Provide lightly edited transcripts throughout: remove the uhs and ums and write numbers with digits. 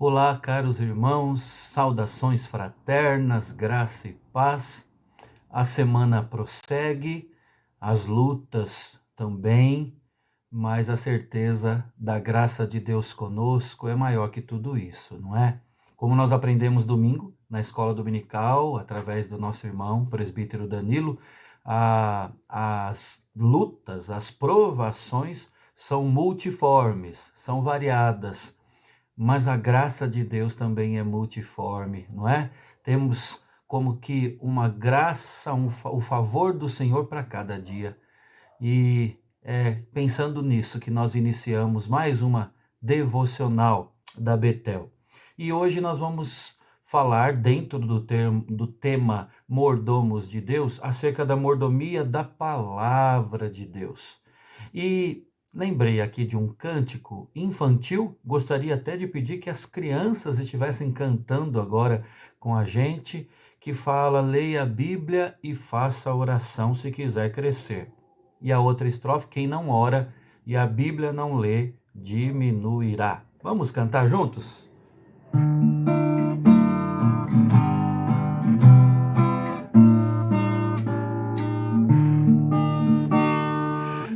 Olá, caros irmãos, saudações fraternas, graça e paz. A semana prossegue, as lutas também, mas a certeza da graça de Deus conosco é maior que tudo isso, não é? Como nós aprendemos domingo, na escola dominical, através do nosso irmão, presbítero Danilo, as lutas, as provações são multiformes, são variadas, mas a graça de Deus também é multiforme, não é? Temos como que uma graça, o favor do Senhor para cada dia. E é pensando nisso que nós iniciamos mais uma devocional da Betel. E hoje nós vamos falar, dentro do tema Mordomos de Deus, acerca da mordomia da palavra de Deus. E lembrei aqui de um cântico infantil, gostaria até de pedir que as crianças estivessem cantando agora com a gente, que fala: leia a Bíblia e faça a oração se quiser crescer. E a outra estrofe: quem não ora e a Bíblia não lê, diminuirá. Vamos cantar juntos?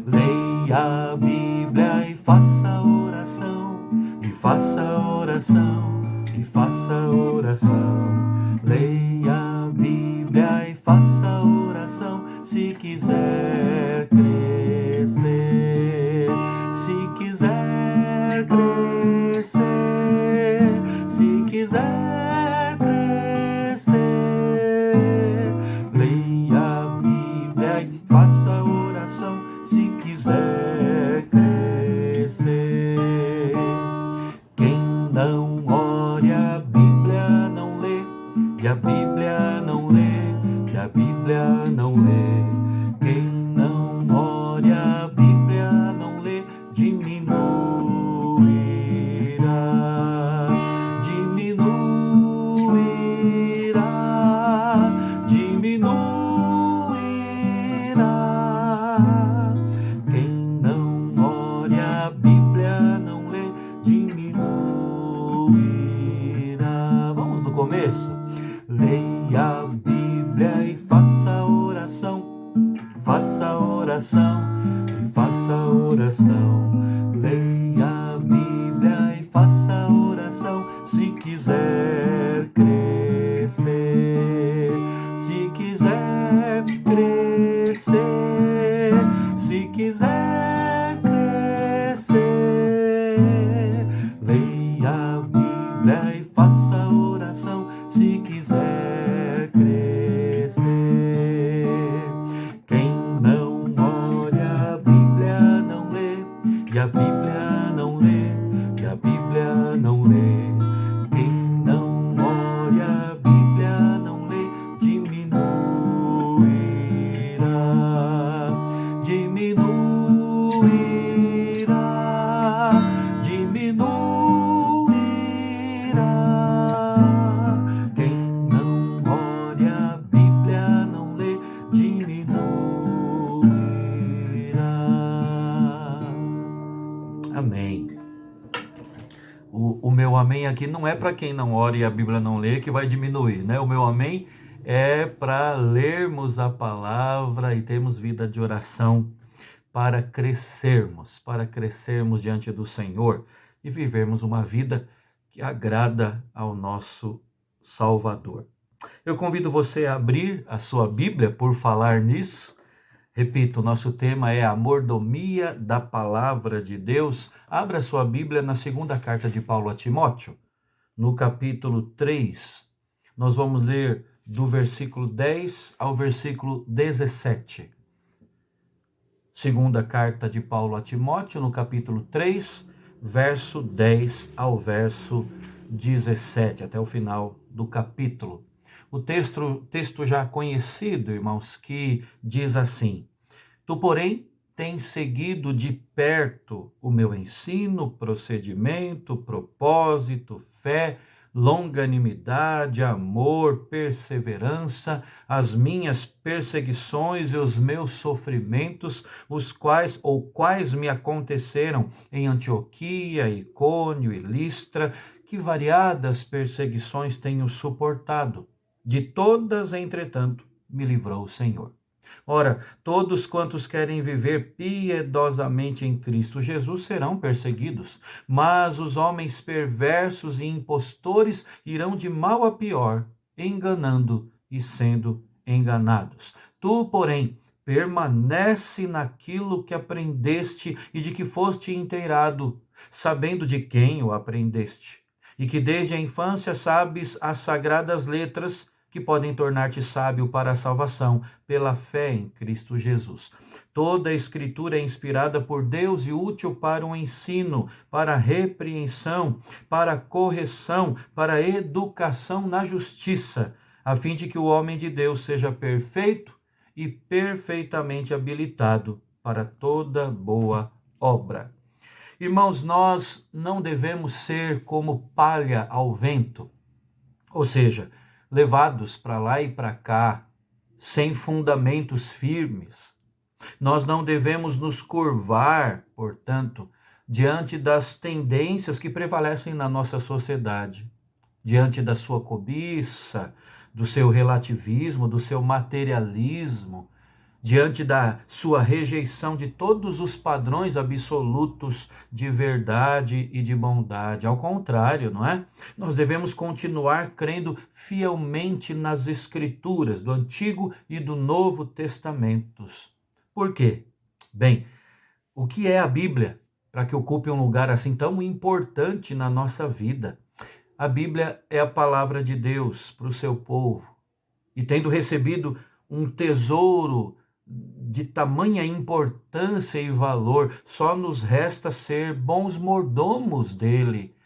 Leia a Bíblia e faça a oração, e faça a oração, e faça a oração. Leia a Bíblia e faça a oração, se quiser crescer, se quiser crescer, se quiser crescer. Leia a Bíblia e faça a oração, se quiser crescer. Quem não ore a Bíblia não lê, e a Bíblia não lê, e a Bíblia não lê. Quem não ore a Bíblia não lê, diminuirá, diminuirá, diminuirá. Quem não ore a Bíblia não lê, diminuirá. Vamos do começo? Leia a Bíblia e faça a oração, faça a oração e faça a oração. Leia a Bíblia e faça a oração, se quiser crescer, se quiser crescer, se quiser crescer. Leia a Bíblia e faça a oração, se quiser crescer. Quem não ore a Bíblia não lê, e a Bíblia não lê, e a Bíblia não lê. Quem não ore a Bíblia não lê, diminuirá, diminuirá, diminuirá. Quem não ore a Bíblia não lê, diminuirá. Amém. O meu amém aqui não é para quem não ore e a Bíblia não lê que vai diminuir, né? O meu amém é para lermos a palavra e termos vida de oração para crescermos diante do Senhor e vivermos uma vida que agrada ao nosso Salvador. Eu convido você a abrir a sua Bíblia por falar nisso. Repito, nosso tema é a mordomia da palavra de Deus. Abra sua Bíblia na segunda carta de Paulo a Timóteo, no capítulo 3. Nós vamos ler do versículo 10 ao versículo 17. Segunda carta de Paulo a Timóteo, no capítulo 3, verso 10 ao verso 17, até o final do capítulo. O texto já conhecido, irmãos, que diz assim: Tu, porém, tens seguido de perto o meu ensino, procedimento, propósito, fé, longanimidade, amor, perseverança, as minhas perseguições e os meus sofrimentos, os quais me aconteceram em Antioquia, Icônio e Listra, que variadas perseguições tenho suportado. De todas, entretanto, me livrou o Senhor. Ora, todos quantos querem viver piedosamente em Cristo Jesus serão perseguidos, mas os homens perversos e impostores irão de mal a pior, enganando e sendo enganados. Tu, porém, permanece naquilo que aprendeste e de que foste inteirado, sabendo de quem o aprendeste, e que desde a infância sabes as sagradas letras que podem tornar-te sábio para a salvação pela fé em Cristo Jesus. Toda a Escritura é inspirada por Deus e útil para o ensino, para a repreensão, para a correção, para a educação na justiça, a fim de que o homem de Deus seja perfeito e perfeitamente habilitado para toda boa obra. Irmãos, nós não devemos ser como palha ao vento, ou seja, levados para lá e para cá, sem fundamentos firmes. Nós não devemos nos curvar, portanto, diante das tendências que prevalecem na nossa sociedade, diante da sua cobiça, do seu relativismo, do seu materialismo, diante da sua rejeição de todos os padrões absolutos de verdade e de bondade. Ao contrário, não é? Nós devemos continuar crendo fielmente nas Escrituras do Antigo e do Novo Testamentos. Por quê? Bem, o que é a Bíblia para que ocupe um lugar assim tão importante na nossa vida? A Bíblia é a palavra de Deus para o seu povo. E tendo recebido um tesouro de tamanha importância e valor, só nos resta ser bons mordomos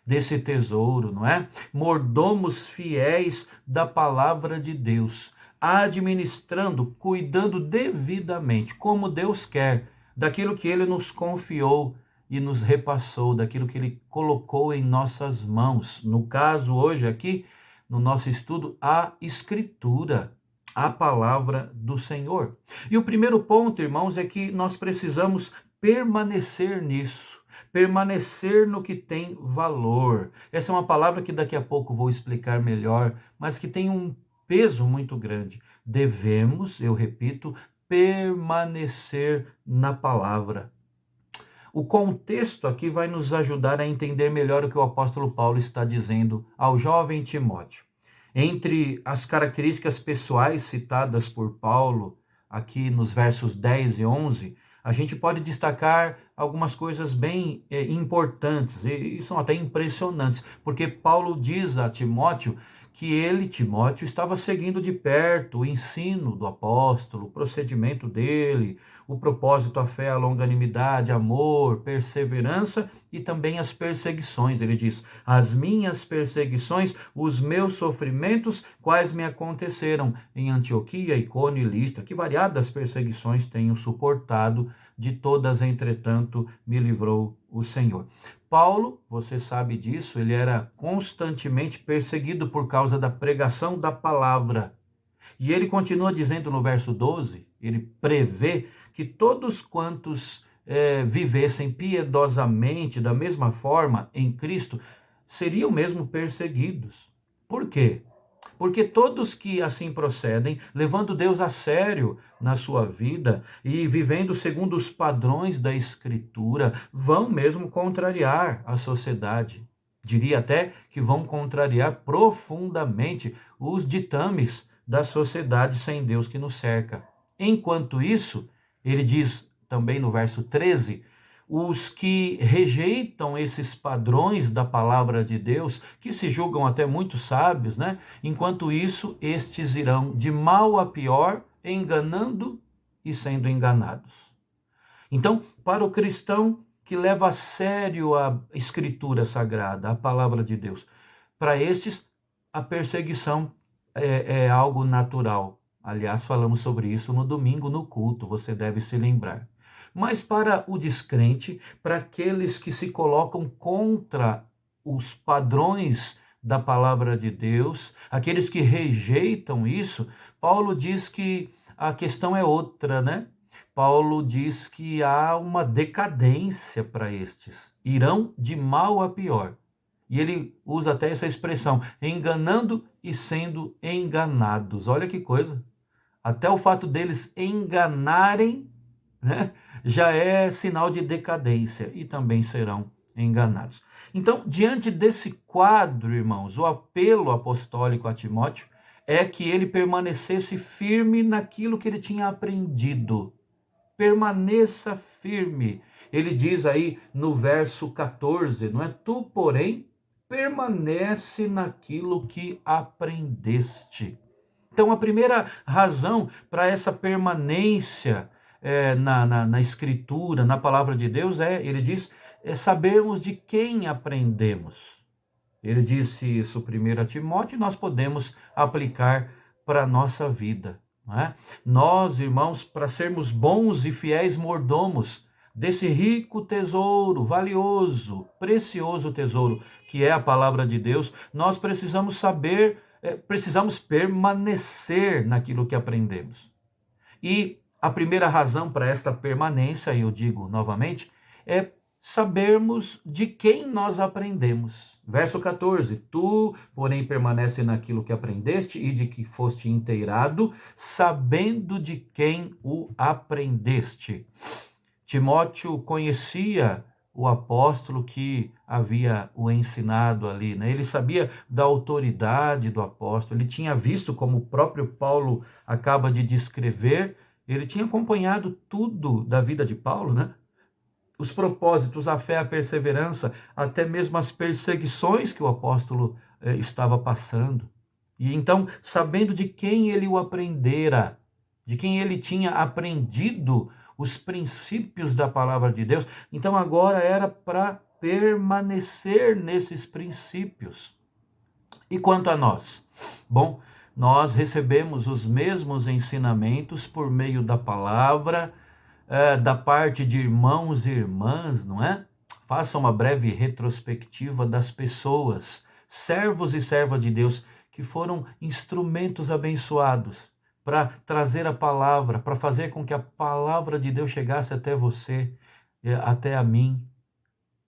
desse tesouro, não é? Mordomos fiéis da palavra de Deus, administrando, cuidando devidamente, como Deus quer, daquilo que Ele nos confiou e nos repassou, daquilo que Ele colocou em nossas mãos. No caso, hoje aqui, no nosso estudo, a Escritura, a palavra do Senhor. E o primeiro ponto, irmãos, é que nós precisamos permanecer nisso, permanecer no que tem valor. Essa é uma palavra que daqui a pouco vou explicar melhor, mas que tem um peso muito grande. Devemos, eu repito, permanecer na palavra. O contexto aqui vai nos ajudar a entender melhor o que o apóstolo Paulo está dizendo ao jovem Timóteo. Entre as características pessoais citadas por Paulo, aqui nos versos 10 e 11, a gente pode destacar algumas coisas bem importantes e são até impressionantes, porque Paulo diz a Timóteo que ele, Timóteo, estava seguindo de perto o ensino do apóstolo, o procedimento dele, o propósito, a fé, a longanimidade, amor, perseverança e também as perseguições. Ele diz: as minhas perseguições, os meus sofrimentos, quais me aconteceram em Antioquia, Icônio e Listra, que variadas perseguições tenho suportado, de todas, entretanto, me livrou o Senhor. Paulo, você sabe disso, ele era constantemente perseguido por causa da pregação da palavra. E ele continua dizendo no verso 12, ele prevê que todos quantos vivessem piedosamente da mesma forma em Cristo, seriam mesmo perseguidos. Por quê? Porque todos que assim procedem, levando Deus a sério na sua vida e vivendo segundo os padrões da Escritura, vão mesmo contrariar a sociedade. Diria até que vão contrariar profundamente os ditames da sociedade sem Deus que nos cerca. Enquanto isso, ele diz também no verso 13, os que rejeitam esses padrões da palavra de Deus, que se julgam até muito sábios, né? Enquanto isso, estes irão de mal a pior, enganando e sendo enganados. Então, para o cristão que leva a sério a Escritura Sagrada, a palavra de Deus, para estes, a perseguição é algo natural. Aliás, falamos sobre isso no domingo no culto, você deve se lembrar. Mas para o descrente, para aqueles que se colocam contra os padrões da palavra de Deus, aqueles que rejeitam isso, Paulo diz que a questão é outra, né? Paulo diz que há uma decadência para estes. Irão de mal a pior. E ele usa até essa expressão, enganando e sendo enganados. Olha que coisa. Até o fato deles enganarem, né, já é sinal de decadência e também serão enganados. Então, diante desse quadro, irmãos, o apelo apostólico a Timóteo é que ele permanecesse firme naquilo que ele tinha aprendido. Permaneça firme. Ele diz aí no verso 14, não é? Tu, porém, permanece naquilo que aprendeste. Então, a primeira razão para essa permanência na Escritura, na palavra de Deus, ele diz, é sabermos de quem aprendemos. Ele disse isso primeiro a Timóteo e nós podemos aplicar para a nossa vida. Não é? Nós, irmãos, para sermos bons e fiéis mordomos desse rico tesouro, valioso, precioso tesouro, que é a palavra de Deus, nós precisamos saber, precisamos permanecer naquilo que aprendemos. E a primeira razão para esta permanência, eu digo novamente, é sabermos de quem nós aprendemos. Verso 14, tu, porém, permanece naquilo que aprendeste e de que foste inteirado, sabendo de quem o aprendeste. Timóteo conhecia o apóstolo que havia o ensinado ali, né? Ele sabia da autoridade do apóstolo, ele tinha visto, como o próprio Paulo acaba de descrever, ele tinha acompanhado tudo da vida de Paulo, né? Os propósitos, a fé, a perseverança, até mesmo as perseguições que o apóstolo estava passando. E então, sabendo de quem ele o aprendera, de quem ele tinha aprendido os princípios da palavra de Deus, então agora era para permanecer nesses princípios. E quanto a nós? Bom, nós recebemos os mesmos ensinamentos por meio da palavra, da parte de irmãos e irmãs, não é? Faça uma breve retrospectiva das pessoas, servos e servas de Deus, que foram instrumentos abençoados para trazer a palavra, para fazer com que a palavra de Deus chegasse até você, até a mim.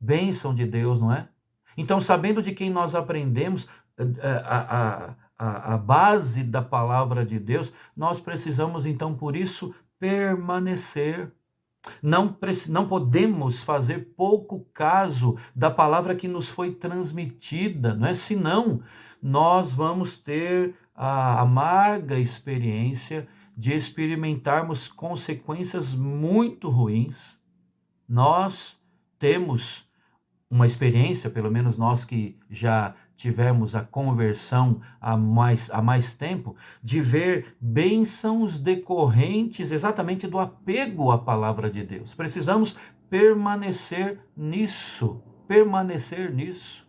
Bênção de Deus, não é? Então, sabendo de quem nós aprendemos a base da palavra de Deus, nós precisamos, então, por isso, permanecer. Não podemos fazer pouco caso da palavra que nos foi transmitida, não é? Senão, nós vamos ter a amarga experiência de experimentarmos consequências muito ruins. Nós temos uma experiência, pelo menos nós que já tivemos a conversão há mais tempo, de ver bênçãos decorrentes exatamente do apego à palavra de Deus. Precisamos permanecer nisso, permanecer nisso.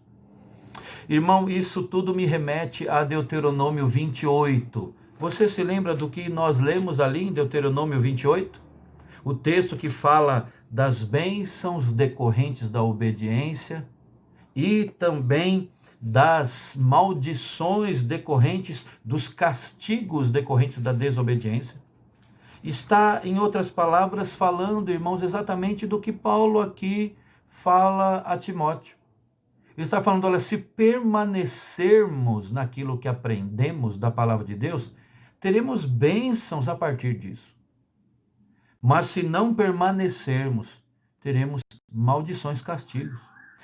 Irmão, isso tudo me remete a Deuteronômio 28. Você se lembra do que nós lemos ali em Deuteronômio 28? O texto que fala das bênçãos decorrentes da obediência e também das maldições decorrentes dos castigos decorrentes da desobediência. Está, em outras palavras, falando, irmãos, exatamente do que Paulo aqui fala a Timóteo. Ele está falando, olha, se permanecermos naquilo que aprendemos da palavra de Deus, teremos bênçãos a partir disso. Mas se não permanecermos, teremos maldições, castigos.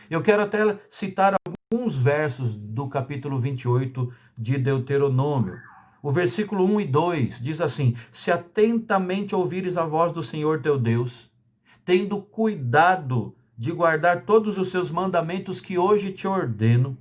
Eu quero até citar alguns versos do capítulo 28 de Deuteronômio. O versículo 1 e 2 diz assim: se atentamente ouvires a voz do Senhor teu Deus, tendo cuidado de guardar todos os seus mandamentos que hoje te ordeno,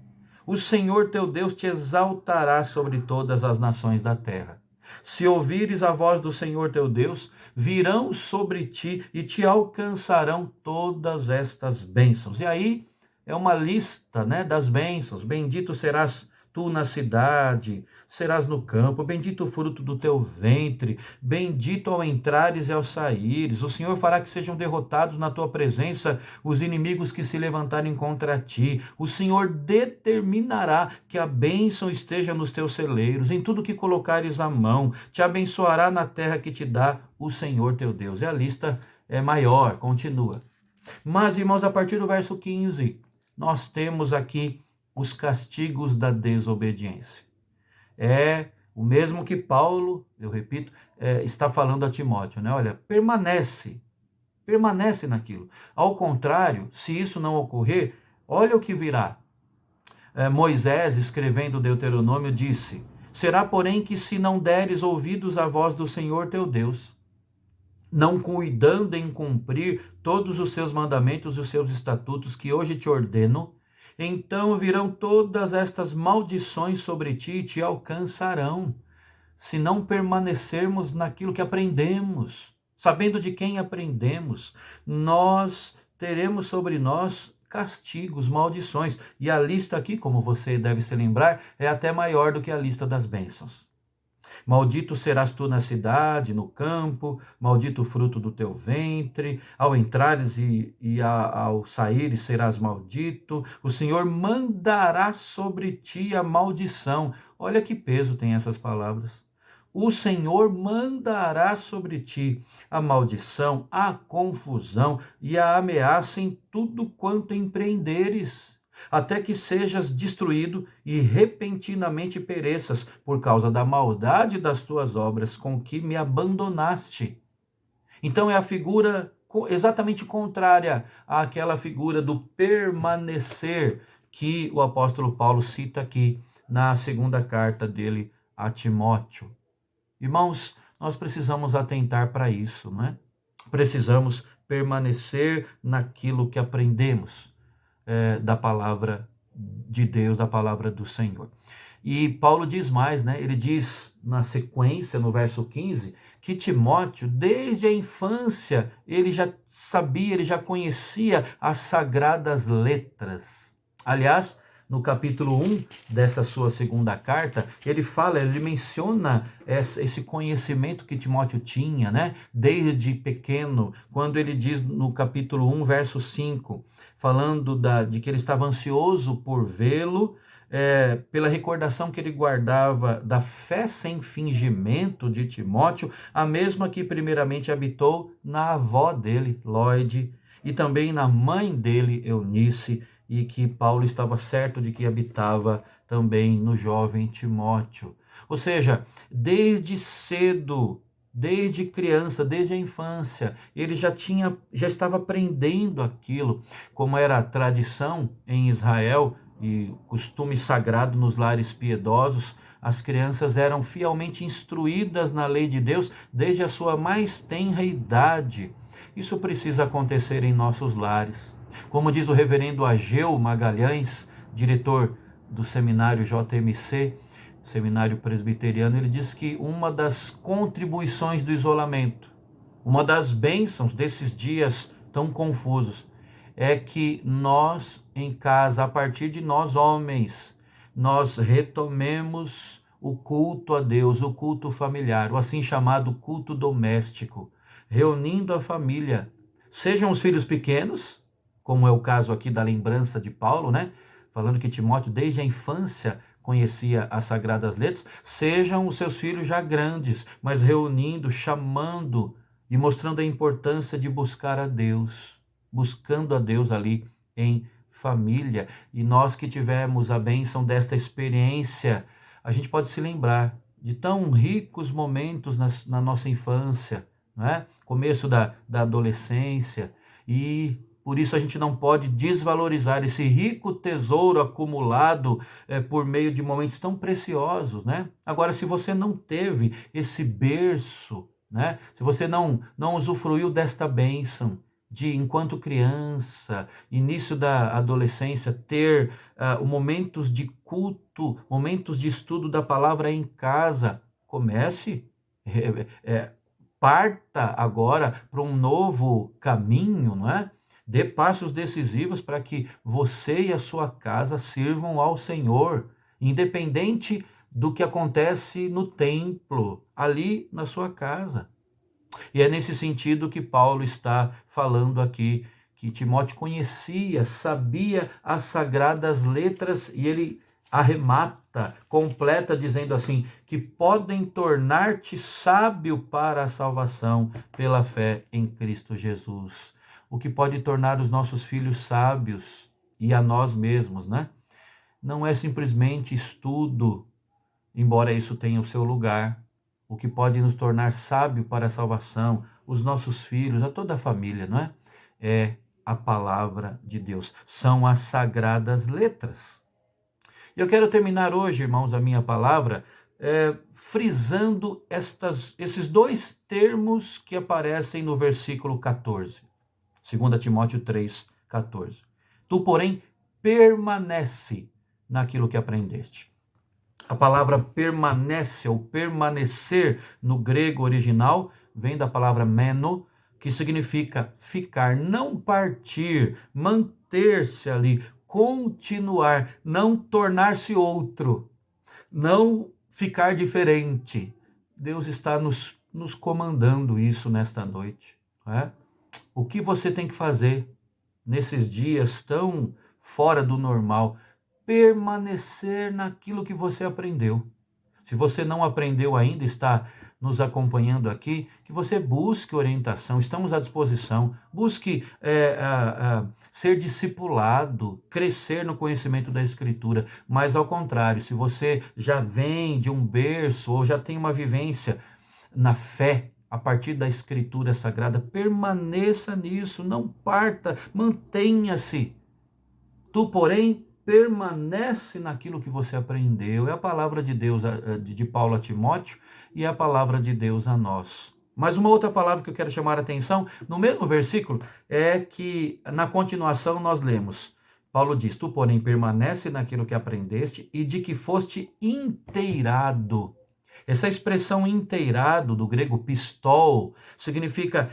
o Senhor teu Deus te exaltará sobre todas as nações da terra. Se ouvires a voz do Senhor teu Deus, virão sobre ti e te alcançarão todas estas bênçãos. E aí é uma lista, né, das bênçãos. Bendito serás tu na cidade, serás no campo, bendito o fruto do teu ventre, bendito ao entrares e ao saíres. O Senhor fará que sejam derrotados na tua presença os inimigos que se levantarem contra ti. O Senhor determinará que a bênção esteja nos teus celeiros, em tudo que colocares a mão, te abençoará na terra que te dá o Senhor teu Deus. E a lista é maior, continua. Mas, irmãos, a partir do verso 15, nós temos aqui os castigos da desobediência. É o mesmo que Paulo, eu repito, está falando a Timóteo, né? Olha, permanece naquilo. Ao contrário, se isso não ocorrer, olha o que virá. Moisés, escrevendo o Deuteronômio, disse: será, porém, que se não deres ouvidos à voz do Senhor teu Deus, não cuidando em cumprir todos os seus mandamentos e os seus estatutos que hoje te ordeno, então virão todas estas maldições sobre ti e te alcançarão, se não permanecermos naquilo que aprendemos, sabendo de quem aprendemos, nós teremos sobre nós castigos, maldições. E a lista aqui, como você deve se lembrar, é até maior do que a lista das bênçãos. Maldito serás tu na cidade, no campo, maldito o fruto do teu ventre, ao entrares ao saíres serás maldito, o Senhor mandará sobre ti a maldição. Olha que peso tem essas palavras. O Senhor mandará sobre ti a maldição, a confusão e a ameaça em tudo quanto empreenderes, até que sejas destruído e repentinamente pereças por causa da maldade das tuas obras com que me abandonaste. Então é a figura exatamente contrária àquela figura do permanecer que o apóstolo Paulo cita aqui na segunda carta dele a Timóteo. Irmãos, nós precisamos atentar para isso, né? Precisamos permanecer naquilo que aprendemos da palavra de Deus, da palavra do Senhor. E Paulo diz mais, né? Ele diz na sequência, no verso 15, que Timóteo, desde a infância, ele já sabia, ele já conhecia as sagradas letras. Aliás, no capítulo 1 dessa sua segunda carta, ele menciona esse conhecimento que Timóteo tinha, né? Desde pequeno, quando ele diz no capítulo 1, verso 5, falando de que ele estava ansioso por vê-lo, pela recordação que ele guardava da fé sem fingimento de Timóteo, a mesma que primeiramente habitou na avó dele, Lóide, e também na mãe dele, Eunice, e que Paulo estava certo de que habitava também no jovem Timóteo. Ou seja, desde cedo, desde criança, desde a infância, ele já estava aprendendo aquilo, como era a tradição em Israel e costume sagrado nos lares piedosos. As crianças eram fielmente instruídas na lei de Deus desde a sua mais tenra idade. Isso precisa acontecer em nossos lares. Como diz o reverendo Ageu Magalhães, diretor do seminário JMC, seminário presbiteriano, ele diz que uma das contribuições do isolamento, uma das bênçãos desses dias tão confusos, é que nós em casa, a partir de nós homens, nós retomemos o culto a Deus, o culto familiar, o assim chamado culto doméstico, reunindo a família, sejam os filhos pequenos, como é o caso aqui da lembrança de Paulo, né? Falando que Timóteo desde a infância conhecia as sagradas letras, sejam os seus filhos já grandes, mas reunindo, chamando e mostrando a importância de buscar a Deus, buscando a Deus ali em família. E nós que tivemos a bênção desta experiência, a gente pode se lembrar de tão ricos momentos na nossa infância, né? Começo da adolescência, e por isso a gente não pode desvalorizar esse rico tesouro acumulado por meio de momentos tão preciosos, né? Agora, se você não teve esse berço, né? Se você não usufruiu desta bênção de, enquanto criança, início da adolescência, ter momentos de culto, momentos de estudo da palavra em casa, comece, parta agora para um novo caminho, não é? Dê passos decisivos para que você e a sua casa sirvam ao Senhor, independente do que acontece no templo, ali na sua casa. E é nesse sentido que Paulo está falando aqui, que Timóteo conhecia, sabia as sagradas letras, e ele arremata, completa, dizendo assim, que podem tornar-te sábio para a salvação pela fé em Cristo Jesus. O que pode tornar os nossos filhos sábios e a nós mesmos, né? não é simplesmente estudo, embora isso tenha o seu lugar. O que pode nos tornar sábio para a salvação, os nossos filhos, a toda a família, não é? É a palavra de Deus, são as sagradas letras. Eu quero terminar hoje, irmãos, a minha palavra, frisando esses dois termos que aparecem no versículo 14, 2 Timóteo 3, 14. Tu, porém, permanece naquilo que aprendeste. A palavra permanece ou permanecer no grego original vem da palavra meno, que significa ficar, não partir, manter-se ali, continuar, não tornar-se outro, não ficar diferente. Deus está nos comandando isso nesta noite. Não é? O que você tem que fazer nesses dias tão fora do normal? Permanecer naquilo que você aprendeu. Se você não aprendeu ainda, está nos acompanhando aqui, que você busque orientação, estamos à disposição, busque ser discipulado, crescer no conhecimento da Escritura, mas ao contrário, se você já vem de um berço ou já tem uma vivência na fé, a partir da Escritura Sagrada, permaneça nisso, não parta, mantenha-se. Tu, porém, permanece naquilo que você aprendeu. É a palavra de Deus, de Paulo a Timóteo, e é a palavra de Deus a nós. Mas uma outra palavra que eu quero chamar a atenção, no mesmo versículo, é que na continuação nós lemos, Paulo diz, tu, porém, permanece naquilo que aprendeste e de que foste inteirado. Essa expressão inteirado, do grego pistol, significa,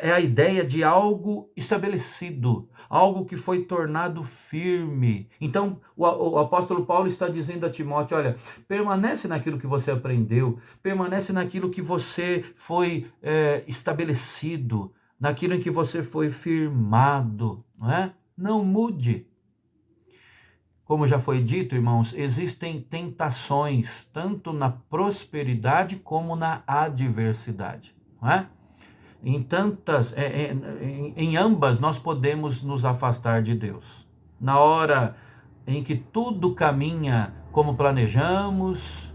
é a ideia de algo estabelecido, algo que foi tornado firme. Então, o apóstolo Paulo está dizendo a Timóteo, olha, permanece naquilo que você aprendeu, permanece naquilo que você foi estabelecido, naquilo em que você foi firmado, não é? Não mude. Como já foi dito, irmãos, existem tentações, tanto na prosperidade como na adversidade, não é? Em ambas nós podemos nos afastar de Deus. Na hora em que tudo caminha como planejamos,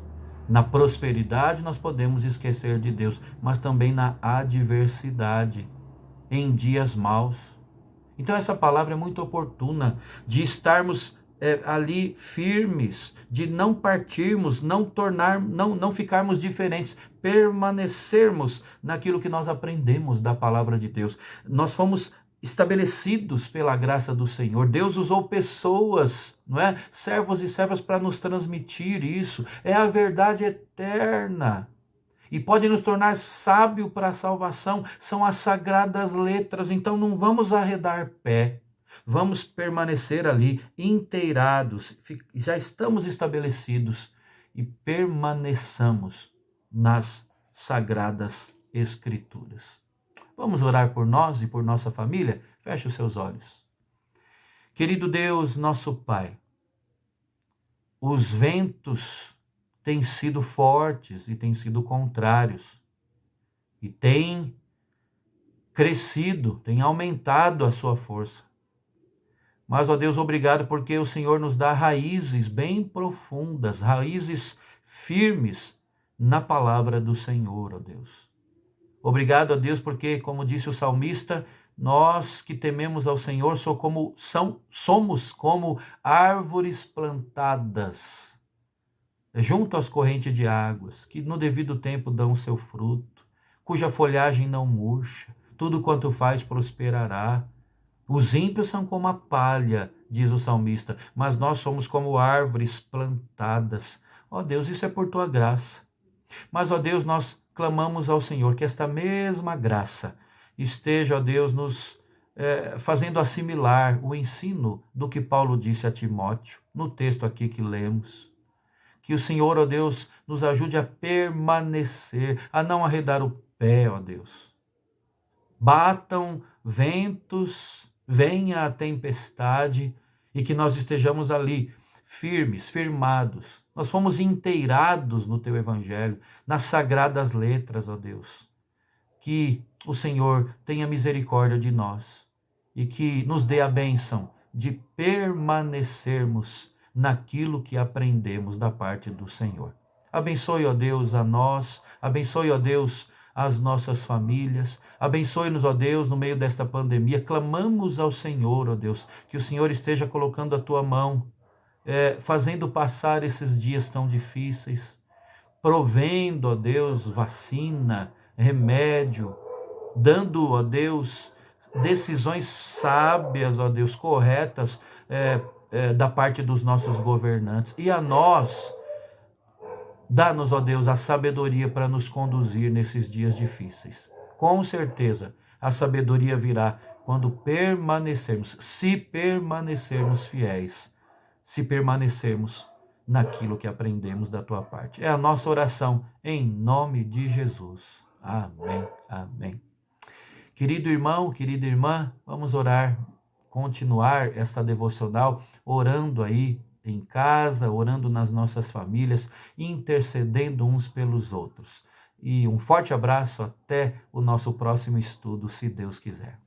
na prosperidade nós podemos esquecer de Deus, mas também na adversidade, em dias maus. Então essa palavra é muito oportuna, de estarmos ali firmes, de não partirmos, não ficarmos diferentes, permanecermos naquilo que nós aprendemos da palavra de Deus. Nós fomos estabelecidos pela graça do Senhor. Deus usou pessoas, não é? Servos e servas para nos transmitir isso. É a verdade eterna. E pode nos tornar sábio para a salvação, são as sagradas letras. Então não vamos arredar pé, vamos permanecer ali inteirados, já estamos estabelecidos e permaneçamos nas sagradas escrituras. Vamos orar por nós e por nossa família? Feche os seus olhos. Querido Deus, nosso Pai, os ventos têm sido fortes e têm sido contrários. E têm crescido, têm aumentado a sua força. Mas, ó Deus, obrigado porque o Senhor nos dá raízes bem profundas, raízes firmes na palavra do Senhor, ó Deus. Obrigado, ó Deus, porque, como disse o salmista, nós que tememos ao Senhor somos como árvores plantadas junto às correntes de águas, que no devido tempo dão o seu fruto, cuja folhagem não murcha, tudo quanto faz prosperará. Os ímpios são como a palha, diz o salmista, mas nós somos como árvores plantadas. Ó Deus, isso é por tua graça. Mas, ó Deus, nós clamamos ao Senhor que esta mesma graça esteja, ó Deus, nos fazendo assimilar o ensino do que Paulo disse a Timóteo, no texto aqui que lemos. Que o Senhor, ó Deus, nos ajude a permanecer, a não arredar o pé, ó Deus. Batam ventos, venha a tempestade e que nós estejamos ali, firmes, firmados. Nós fomos inteirados no teu evangelho, nas sagradas letras, ó Deus. Que o Senhor tenha misericórdia de nós e que nos dê a bênção de permanecermos naquilo que aprendemos da parte do Senhor. Abençoe, ó Deus, a nós, abençoe, ó Deus, as nossas famílias, abençoe-nos, ó Deus, no meio desta pandemia. Clamamos ao Senhor, ó Deus, que o Senhor esteja colocando a tua mão, fazendo passar esses dias tão difíceis, provendo, ó Deus, vacina, remédio, dando, ó Deus, decisões sábias, ó Deus, corretas, da parte dos nossos governantes. E a nós, dá-nos, ó Deus, a sabedoria para nos conduzir nesses dias difíceis. Com certeza, a sabedoria virá quando permanecermos, se permanecermos fiéis, se permanecermos naquilo que aprendemos da tua parte. É a nossa oração em nome de Jesus. Amém, amém. Querido irmão, querida irmã, vamos orar, continuar esta devocional, orando aí em casa, orando nas nossas famílias, intercedendo uns pelos outros. E um forte abraço, até o nosso próximo estudo, se Deus quiser.